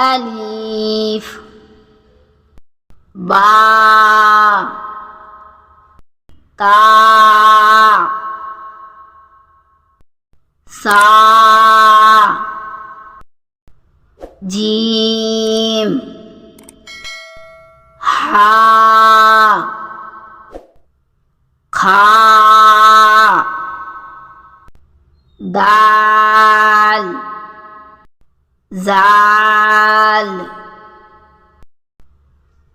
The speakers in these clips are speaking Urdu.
الف با تا سا جیم ہا کھا دال زال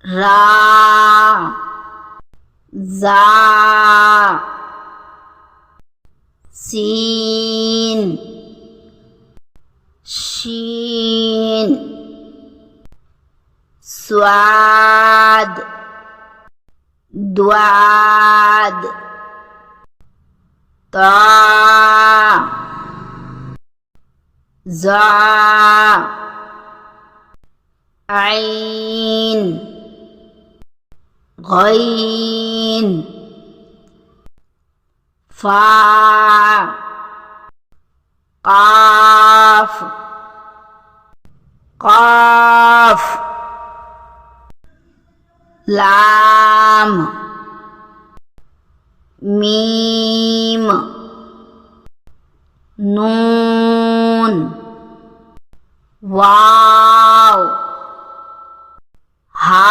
را زا سین شین صاد دواد طا ظا عین غین فا قاف قاف لام میم نون واو ہا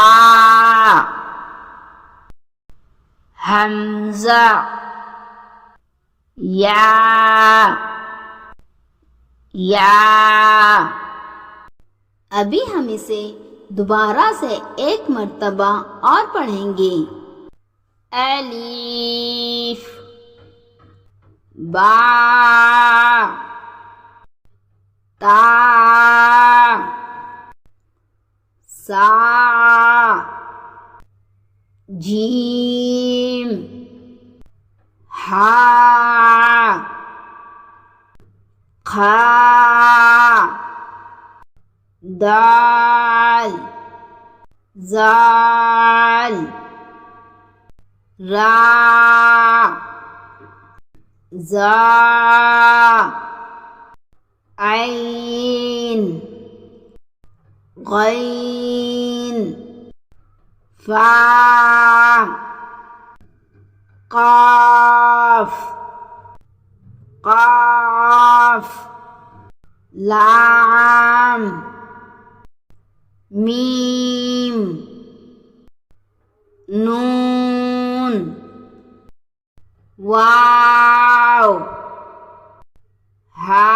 حمزہ یا ابھی ہم اسے دوبارہ سے ایک مرتبہ اور پڑھیں گے. الف با تا سا جیم ہا کھا دال زال را زا عین غین فا قاف قاف لام میم نون واو ہا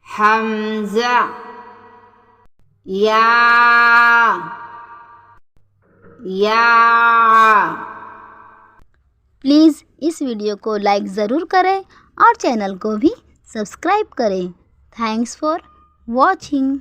حمزہ یا پلیز اس ویڈیو کو لائک ضرور کریں اور چینل کو بھی سبسکرائب کریں. Thanks for watching.